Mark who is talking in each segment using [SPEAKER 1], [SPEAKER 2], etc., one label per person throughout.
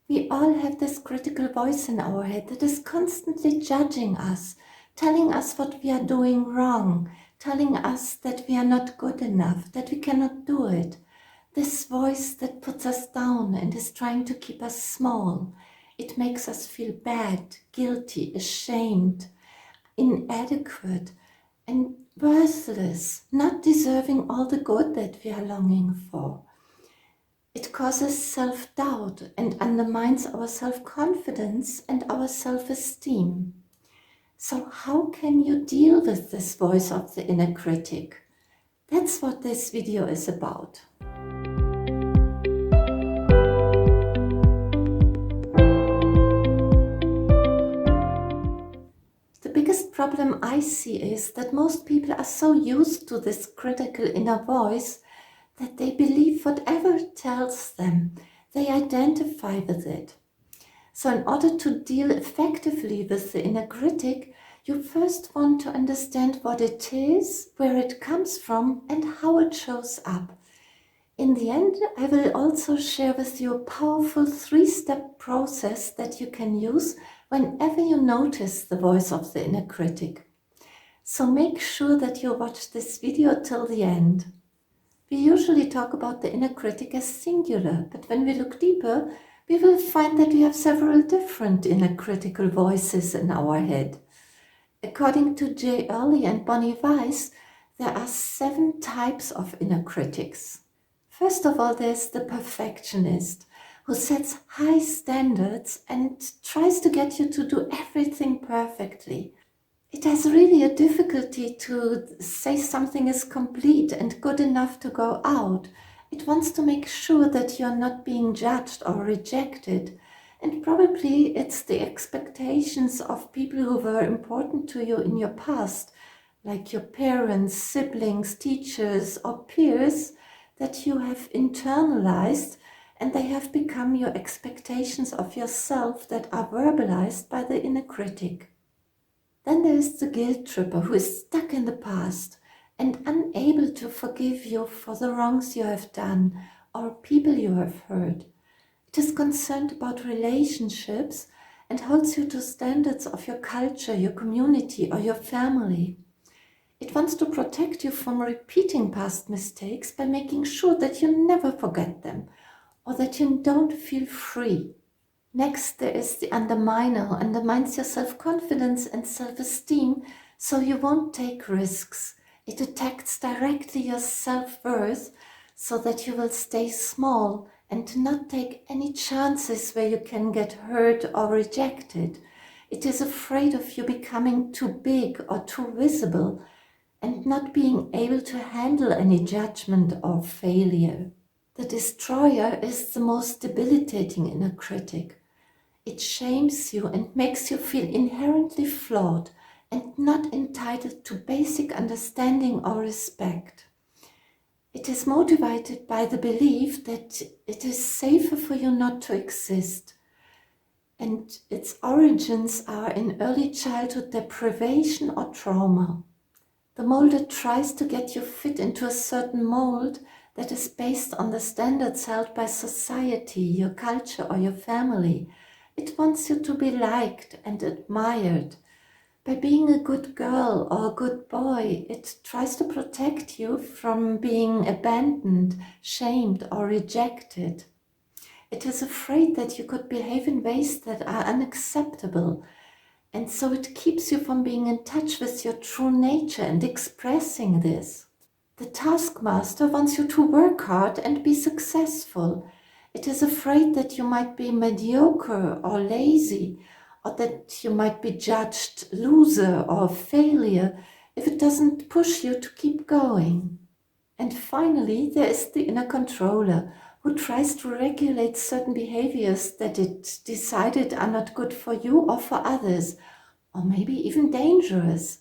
[SPEAKER 1] We all have this critical voice in our head that is constantly judging us, telling us what we are doing wrong, telling us that we are not good enough, that we cannot do it. This voice that puts us down and is trying to keep us small. It makes us feel bad, guilty, ashamed, inadequate, and worthless, not deserving all the good that we are longing for. It causes self-doubt and undermines our self-confidence and our self-esteem. So how can you deal with this voice of the inner critic? That's what this video is about. The biggest problem I see is that most people are so used to this critical inner voice that they believe whatever it tells them, they identify with it. So in order to deal effectively with the inner critic, you first want to understand what it is, where it comes from, and how it shows up. In the end, I will also share with you a powerful 3-step process that you can use whenever you notice the voice of the inner critic. So make sure that you watch this video till the end. We usually talk about the inner critic as singular, but when we look deeper, we will find that we have several different inner critical voices in our head. According to J. Early and Bonnie Weiss, there are 7 types of inner critics. First of all, there's the perfectionist, who sets high standards and tries to get you to do everything perfectly. It has really a difficulty to say something is complete and good enough to go out. It wants to make sure that you're not being judged or rejected. And probably it's the expectations of people who were important to you in your past, like your parents, siblings, teachers, or peers, that you have internalized, and they have become your expectations of yourself that are verbalized by the inner critic. Then there is the guilt tripper who is stuck in the past and unable to forgive you for the wrongs you have done or people you have hurt. It is concerned about relationships and holds you to standards of your culture, your community, or your family. It wants to protect you from repeating past mistakes by making sure that you never forget them or that you don't feel free. Next, there is the underminer, who undermines your self-confidence and self-esteem so you won't take risks. It attacks directly your self-worth so that you will stay small and not take any chances where you can get hurt or rejected. It is afraid of you becoming too big or too visible and not being able to handle any judgment or failure. The destroyer is the most debilitating inner critic. It shames you and makes you feel inherently flawed and not entitled to basic understanding or respect. It is motivated by the belief that it is safer for you not to exist. And its origins are in early childhood deprivation or trauma. The molder tries to get you fit into a certain mold that is based on the standards held by society, your culture, or your family. It wants you to be liked and admired. By being a good girl or a good boy, it tries to protect you from being abandoned, shamed, or rejected. It is afraid that you could behave in ways that are unacceptable, and so it keeps you from being in touch with your true nature and expressing this. The taskmaster wants you to work hard and be successful. It is afraid that you might be mediocre or lazy, or that you might be judged loser or failure if it doesn't push you to keep going. And finally, there is the inner controller, who tries to regulate certain behaviors that it decided are not good for you or for others, or maybe even dangerous.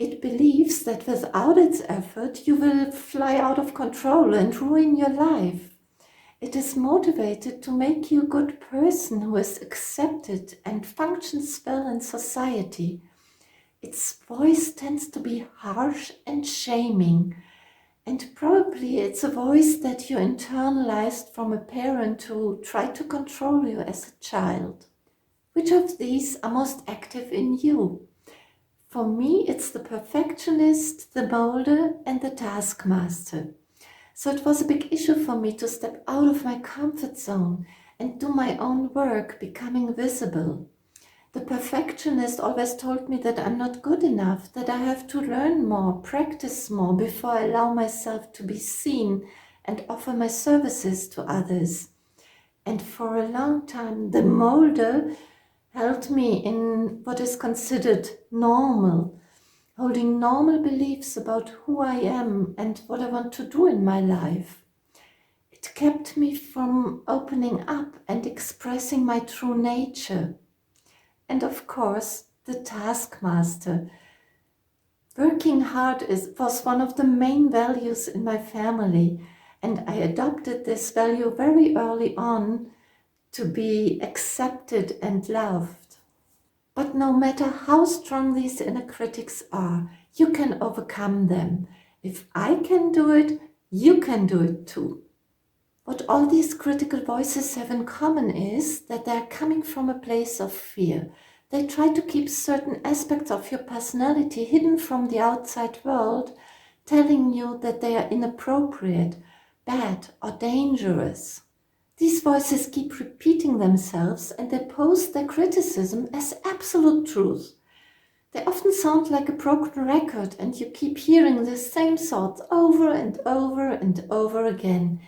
[SPEAKER 1] It believes that without its effort, you will fly out of control and ruin your life. It is motivated to make you a good person who is accepted and functions well in society. Its voice tends to be harsh and shaming, And probably it's a voice that you internalized from a parent who tried to control you as a child. Which of these are most active in you? For me, it's the perfectionist, the molder, and the taskmaster. So it was a big issue for me to step out of my comfort zone and do my own work, becoming visible. The perfectionist always told me that I'm not good enough, that I have to learn more, practice more before I allow myself to be seen and offer my services to others. And for a long time, the molder held me in what is considered normal, holding normal beliefs about who I am and what I want to do in my life. It kept me from opening up and expressing my true nature. And of course, the taskmaster. Working hard was one of the main values in my family, and I adopted this value very early on to be accepted and loved. But no matter how strong these inner critics are, you can overcome them. If I can do it, you can do it too. What all these critical voices have in common is that they are coming from a place of fear. They try to keep certain aspects of your personality hidden from the outside world, telling you that they are inappropriate, bad, or dangerous. These voices keep repeating themselves and they pose their criticism as absolute truth. They often sound like a broken record and you keep hearing the same thoughts over and over and over again.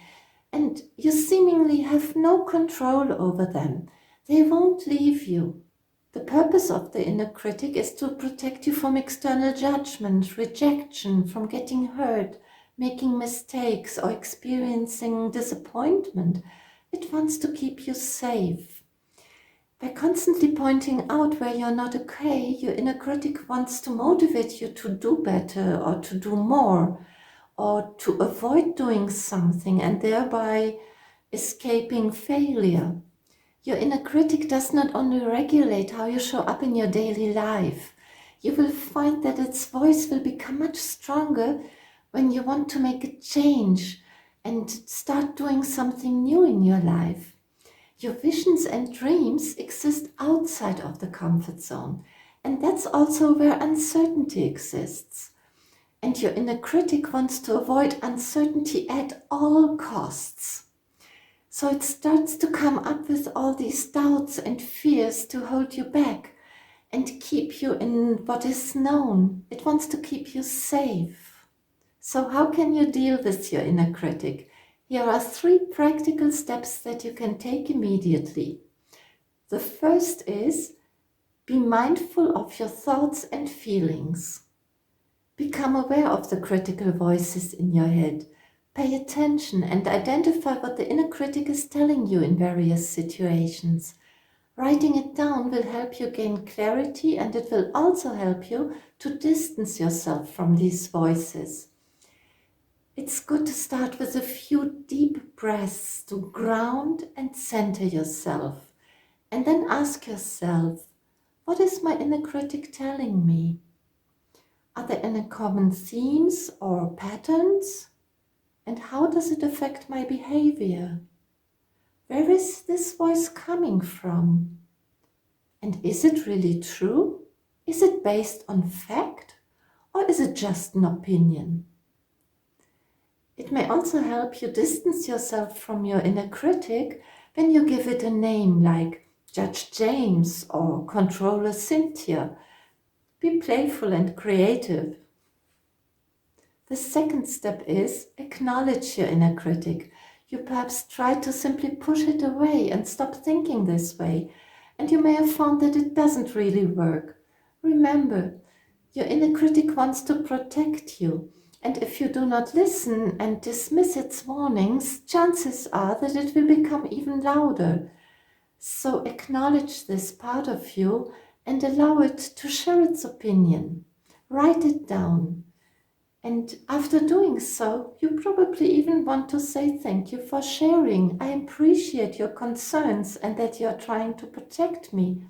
[SPEAKER 1] And you seemingly have no control over them. They won't leave you. The purpose of the inner critic is to protect you from external judgment, rejection, from getting hurt, making mistakes, or experiencing disappointment. It wants to keep you safe. By constantly pointing out where you're not okay, your inner critic wants to motivate you to do better or to do more, or to avoid doing something and thereby escaping failure. Your inner critic does not only regulate how you show up in your daily life. You will find that its voice will become much stronger when you want to make a change and start doing something new in your life. Your visions and dreams exist outside of the comfort zone, and that's also where uncertainty exists. And your inner critic wants to avoid uncertainty at all costs. So it starts to come up with all these doubts and fears to hold you back and keep you in what is known. It wants to keep you safe. So how can you deal with your inner critic? Here are 3 practical steps that you can take immediately. The first is, be mindful of your thoughts and feelings. Become aware of the critical voices in your head. Pay attention and identify what the inner critic is telling you in various situations. Writing it down will help you gain clarity, and it will also help you to distance yourself from these voices. It's good to start with a few deep breaths to ground and center yourself. And then ask yourself, what is my inner critic telling me? Are there any common themes or patterns? And how does it affect my behavior? Where is this voice coming from? And is it really true? Is it based on fact? Or is it just an opinion? It may also help you distance yourself from your inner critic when you give it a name like Judge James or Controller Cynthia. Be playful and creative. The second step is acknowledge your inner critic. You perhaps try to simply push it away and stop thinking this way, and you may have found that it doesn't really work. Remember, your inner critic wants to protect you, and if you do not listen and dismiss its warnings, chances are that it will become even louder. So acknowledge this part of you and allow it to share its opinion. Write it down. And after doing so, you probably even want to say thank you for sharing. I appreciate your concerns and that you are trying to protect me.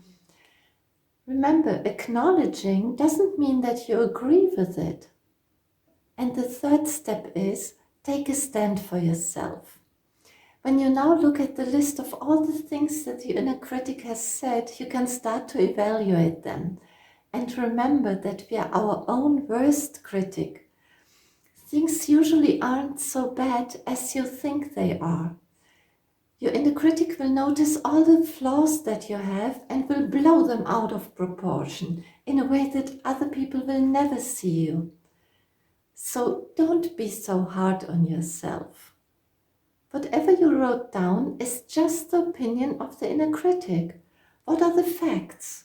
[SPEAKER 1] Remember, acknowledging doesn't mean that you agree with it. And the third step is take a stand for yourself. When you now look at the list of all the things that the inner critic has said, you can start to evaluate them. And remember that we are our own worst critic. Things usually aren't so bad as you think they are. Your inner critic will notice all the flaws that you have and will blow them out of proportion in a way that other people will never see you. So don't be so hard on yourself. Whatever you wrote down is just the opinion of the inner critic. What are the facts?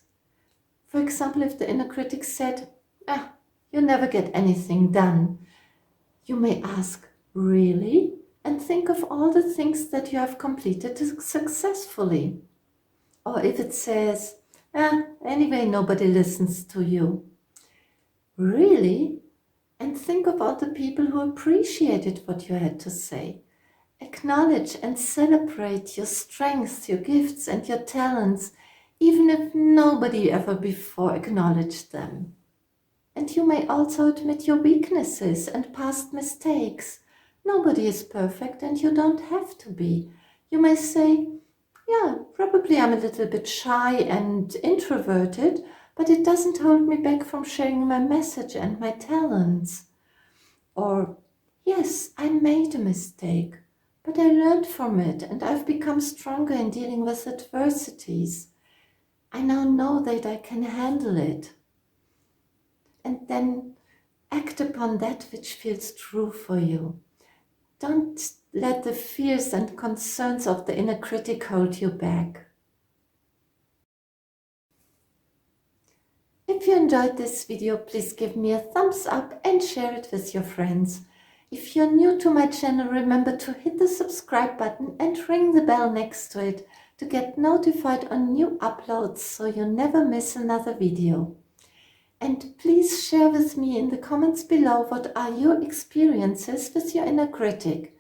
[SPEAKER 1] For example, if the inner critic said, you never get anything done, you may ask, really? And think of all the things that you have completed successfully. Or if it says, anyway, nobody listens to you. Really? And think of all the people who appreciated what you had to say. Acknowledge and celebrate your strengths, your gifts and your talents, even if nobody ever before acknowledged them. And you may also admit your weaknesses and past mistakes. Nobody is perfect and you don't have to be. You may say, probably I'm a little bit shy and introverted, but it doesn't hold me back from sharing my message and my talents. Or, yes, I made a mistake, but I learned from it and I've become stronger in dealing with adversities. I now know that I can handle it. And then act upon that which feels true for you. Don't let the fears and concerns of the inner critic hold you back. If you enjoyed this video, please give me a thumbs up and share it with your friends. If you're new to my channel, remember to hit the subscribe button and ring the bell next to it to get notified on new uploads so you never miss another video. And please share with me in the comments below what are your experiences with your inner critic.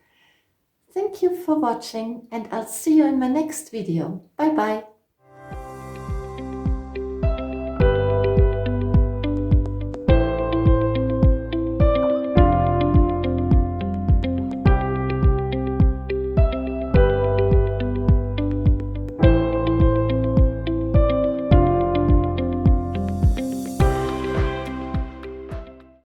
[SPEAKER 1] Thank you for watching and I'll see you in my next video. Bye bye.